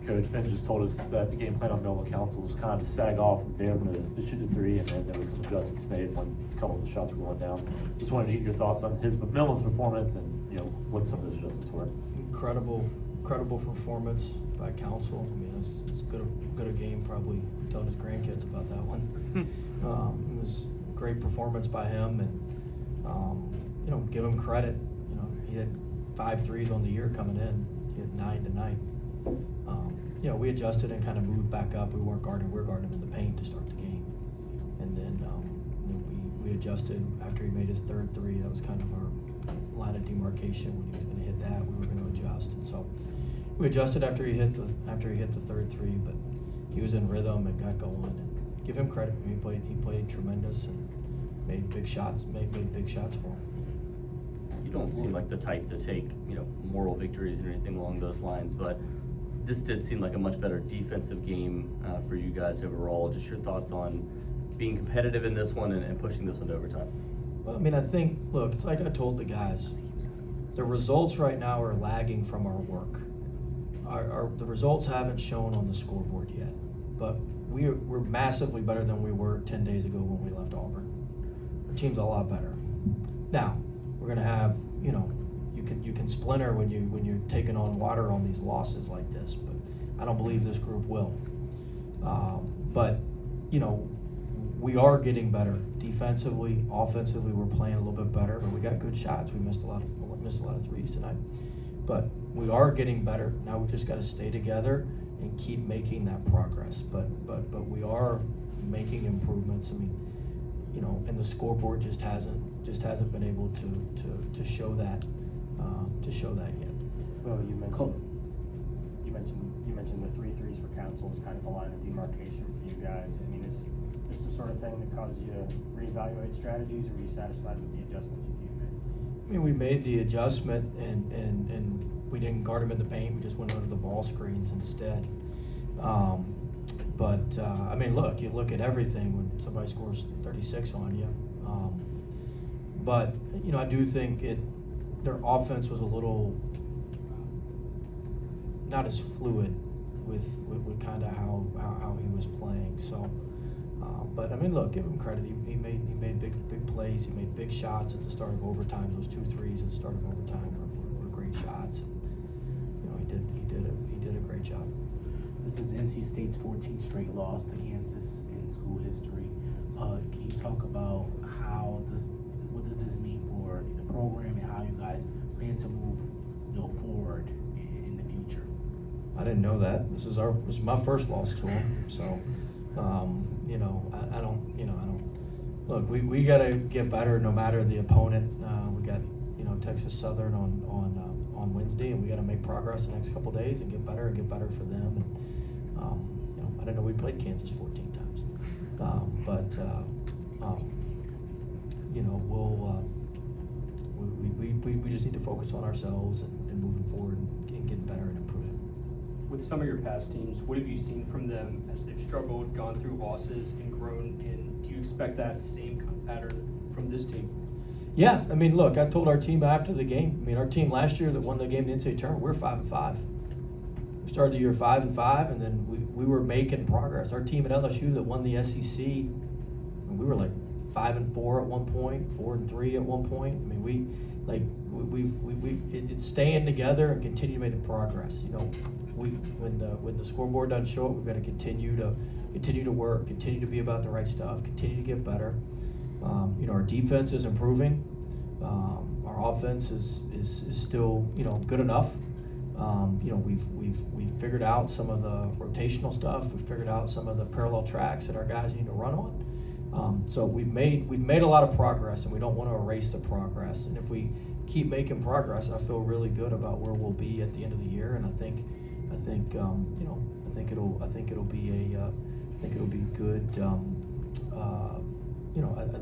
Coach Finn just told us that the game plan on Milan Council was kind of to sag off and be able to shoot the three, and then there was some adjustments made when a couple of the shots were going down. Just wanted to get your thoughts on Milan's performance and what some of those adjustments were. Incredible performance by Council. I mean, it's good a game. Probably telling his grandkids about that one. It was a great performance by him, and give him credit. He had 5 threes on the year coming in. He had 9 tonight. We adjusted and kind of moved back up. We weren't guarding. We were guarding him in the paint to start the game, and then we adjusted after he made his 3rd three. That was kind of our line of demarcation. When he was going to hit that, we were going to adjust, and so we adjusted after he hit the 3rd three. But he was in rhythm and got going. And give him credit. He played tremendous and made big shots. Made big shots for him. You don't seem like the type to take, moral victories or anything along those lines, but this did seem like a much better defensive game for you guys overall. Just your thoughts on being competitive in this one and pushing this one to overtime. Well, I mean, I think, look, it's like I told the guys, the results right now are lagging from our work. The results haven't shown on the scoreboard yet, but we're massively better than we were 10 days ago when we left Auburn. Our team's a lot better. Now, we're going to have, you can splinter when you're taking on water on these losses like this, but I don't believe this group will. But we are getting better defensively, offensively. We're playing a little bit better, but we got good shots. We missed a lot of threes tonight, but we are getting better. Now we just got to stay together and keep making that progress. But we are making improvements. I mean, and the scoreboard just hasn't been able to show that yet. Well, you mentioned the 3 threes for Council as kind of a line of demarcation for you guys. I mean, is this the sort of thing that causes you to reevaluate strategies, or are you satisfied with the adjustments you made? I mean, we made the adjustment and we didn't guard them in the paint. We just went under the ball screens instead. I mean, look, you look at everything when somebody scores 36 on you. But I do think their offense was a little not as fluid with kind of how he was playing. So, but I mean, look, give him credit. He made big plays. He made big shots at the start of overtime. Those 2 threes at the start of overtime were great shots. He did a great job. This is NC State's 14th straight loss to Kansas in school history. Can you talk about what does this mean for the program and how you guys plan to move forward in the future? I didn't know that. This is my first loss to him. So, I don't. Look, we got to get better no matter the opponent. We got Texas Southern on Wednesday, and we got to make progress the next couple days and get better for them. And I didn't know we played Kansas 14 times, we just need to focus on ourselves and moving forward and getting better and improving. With some of your past teams, what have you seen from them as they've struggled, gone through losses, and grown? And do you expect that same kind of pattern from this team? Yeah, I mean, look, I told our team after the game. I mean, our team last year that won the game in the NCAA tournament, we're 5-5. We started the year 5-5, and then we were making progress. Our team at LSU that won the SEC, and we were like 5-4 at one point, 4-3 at one point. I mean, it's staying together and continue to make the progress. When the scoreboard doesn't show it, we've got to continue to work, continue to be about the right stuff, continue to get better. Our defense is improving. Our offense is still good enough. We've figured out some of the rotational stuff. We've figured out some of the parallel tracks that our guys need to run on. So we've made a lot of progress, and we don't want to erase the progress. And if we keep making progress, I feel really good about where we'll be at the end of the year. And I think it'll be good.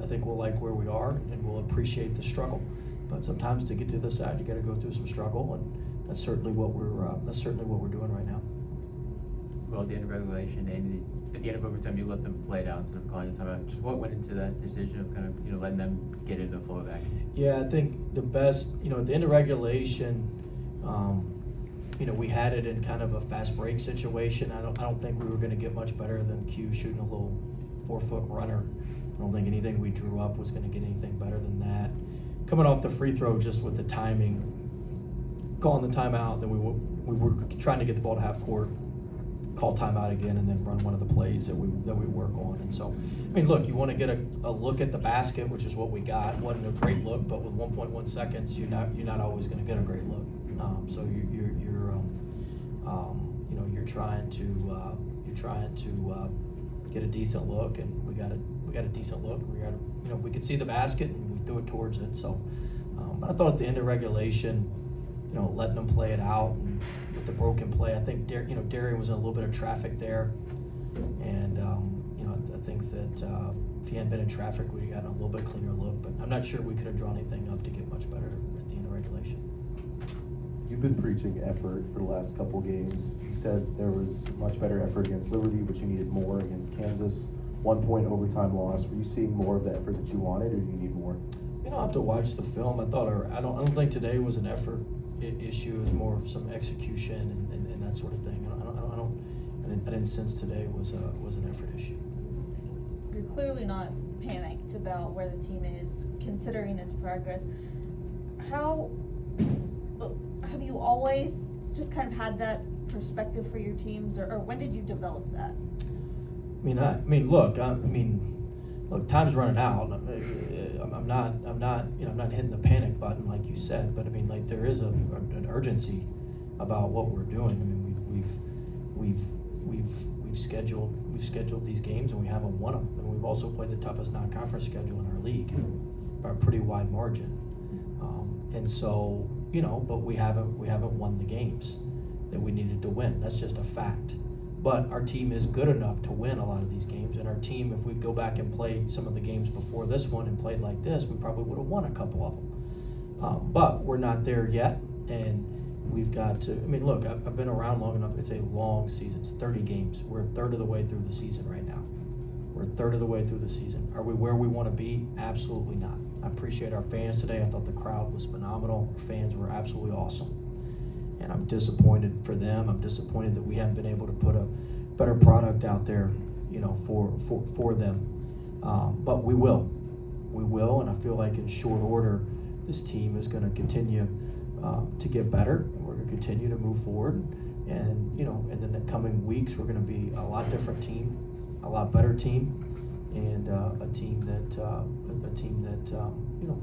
I think we'll like where we are, and we'll appreciate the struggle. But sometimes to get to this side, you got to go through some struggle, and that's certainly what we're doing right now. Well, at the end of regulation and at the end of overtime, you let them play it out instead of calling a timeout. Just what went into that decision of kind of letting them get into the flow of action? Yeah, I think the best at the end of regulation, we had it in kind of a fast break situation. I don't think we were gonna get much better than Q shooting a little 4-foot runner. I don't think anything we drew up was gonna get anything better than that. Coming off the free throw, just with the timing, calling the timeout, then we were trying to get the ball to half court, call timeout again, and then run one of the plays that we work on. And so, I mean, look, you want to get a look at the basket, which is what we got. Wasn't a great look, but with 1.1 seconds, you're not always going to get a great look. So you're trying to get a decent look, and we got a decent look. We could see the basket, and we threw it towards it. So, but I thought at the end of regulation, letting them play it out, and with the broken play, I think Darian was in a little bit of traffic there, and I think that if he hadn't been in traffic, we'd gotten a little bit cleaner look. But I'm not sure we could have drawn anything up to get much better at the end of regulation. You've been preaching effort for the last couple games. You said there was much better effort against Liberty, but you needed more against Kansas. 1 point overtime loss. Were you seeing more of the effort that you wanted, or do you need more? I'll have to watch the film. I don't think today was an effort issue. It was more some execution and that sort of thing. I didn't sense today was an effort issue. You're clearly not panicked about where the team is, considering its progress. How have you always just kind of had that perspective for your teams, or when did you develop that? Look, time's running out. I'm not hitting the panic button like you said, but there is an urgency about what we're doing. We've scheduled these games, and we haven't won them, and we've also played the toughest non-conference schedule in our league by a pretty wide margin. And so, but we haven't won the games that we needed to win. That's just a fact. But our team is good enough to win a lot of these games, and our team, if we go back and play some of the games before this one and played like this, we probably would have won a couple of them. But we're not there yet, and we've got to. Look, I've been around long enough. It's a long season. It's 30 games. We're a third of the way through the season right now. We're a third of the way through the season. Are we where we want to be? Absolutely not. I appreciate our fans today. I thought the crowd was phenomenal. Our fans were absolutely awesome. And I'm disappointed for them. I'm disappointed that we haven't been able to put a better product out there, for them. But we will, and I feel like in short order, this team is going to continue to get better, and we're going to continue to move forward. And in the coming weeks, we're going to be a lot different team, a lot better team, and a team that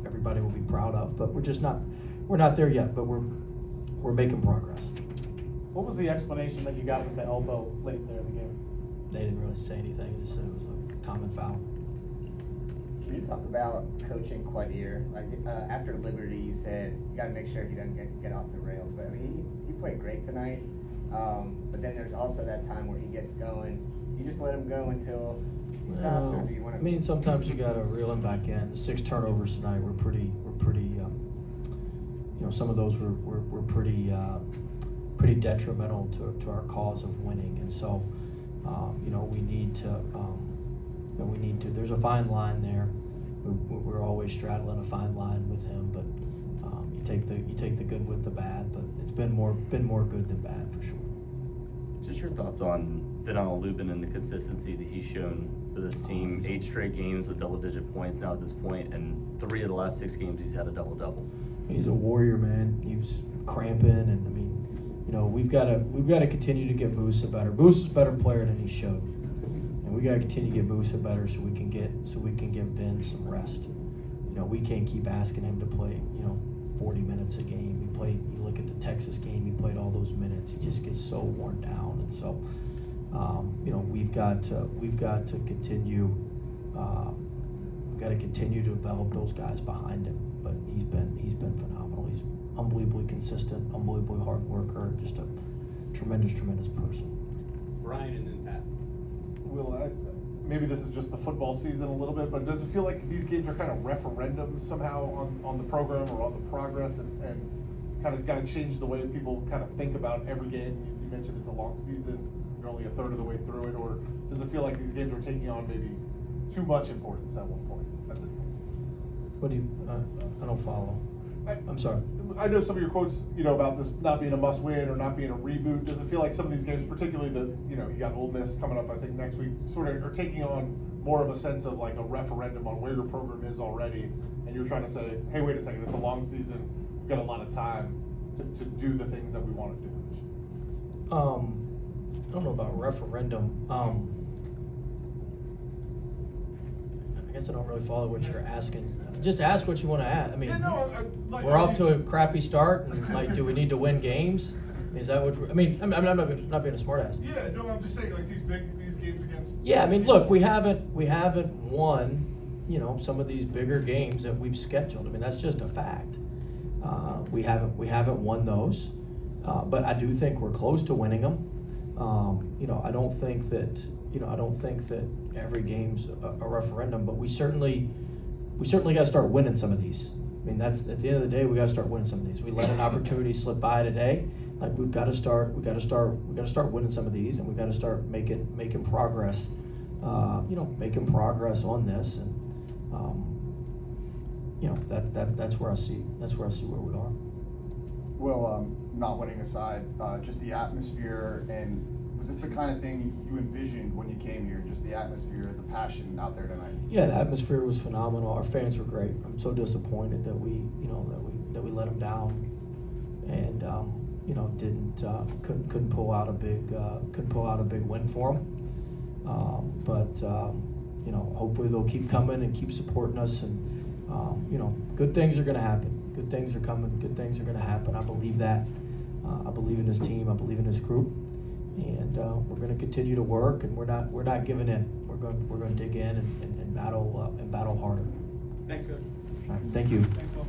everybody will be proud of. But we're not there yet. But we're making progress. What was the explanation that you got with the elbow late there in the game? They didn't really say anything. They just said it was a common foul. Can you talk about coaching Quadir? After Liberty, you said you got to make sure he doesn't get off the rails. But he played great tonight. But then there's also that time where he gets going. You just let him go until he stops, or do you want to? Sometimes you got to reel him back in. The 6 turnovers tonight were pretty. Some of those were pretty detrimental to our cause of winning, and so we need to. There's a fine line there. We're always straddling a fine line with him, but you take the good with the bad. But it's been more good than bad for sure. Just your thoughts on Vinal Lubin and the consistency that he's shown for this team. 8 straight games with double-digit points now at this point, and 3 of the last 6 games he's had a double-double. He's a warrior, man. He was cramping, and we've got to continue to get Musa better. Musa's a better player than he showed, and we got to continue to get Musa better so we can give Ben some rest. We can't keep asking him to play 40 minutes a game. You look at the Texas game, he played all those minutes. He just gets so worn down, and so we've got to continue. We've got to continue to develop those guys behind him. But he's been phenomenal. He's unbelievably consistent, unbelievably hard worker, just a tremendous person. Brian and then Pat. Will, maybe this is just the football season a little bit, but does it feel like these games are kind of referendums somehow on the program or on the progress, and kind of got to change the way people kind of think about every game? You mentioned it's a long season, you're only a third of the way through it, or does it feel like these games are taking on maybe too much importance at one point at this point? What do you? I don't follow. I'm sorry. I know some of your quotes, about this not being a must-win or not being a reboot. Does it feel like some of these games, particularly you got Ole Miss coming up, I think next week, sort of are taking on more of a sense of like a referendum on where your program is already, and you're trying to say, hey, wait a second, it's a long season, we've got a lot of time to do the things that we want to do. I don't know about referendum. I guess I don't really follow what you're asking. Just ask what you want to ask. I mean, we're off to a crappy start, and like, do we need to win games? Is that what? I mean, I'm not being a smartass. Yeah, no, I'm just saying like these games against. Yeah, I mean, look, we haven't won, some of these bigger games that we've scheduled. I mean, that's just a fact. We haven't won those, but I do think we're close to winning them. I don't think that every game's a referendum, but we certainly got to start winning some of these. I mean, that's at the end of the day, we got to start winning some of these. We let an opportunity slip by today. Like we've got to start winning some of these, and we've got to start making progress. Making progress on this, and that's where I see where we are. Well, not winning aside, just the atmosphere, and was this the kind of thing you envisioned when you came here? Just the atmosphere, the passion out there tonight? Yeah, the atmosphere was phenomenal. Our fans were great. I'm so disappointed that we let them down, and couldn't pull out a big win for them. But hopefully they'll keep coming and keep supporting us, and good things are going to happen. Good things are coming. Good things are going to happen. I believe that. I believe in this team. I believe in this group, and we're going to continue to work. And we're not giving in. We're going to dig in and battle harder. Thanks, Coach. All right, thank you. Thanks, Will.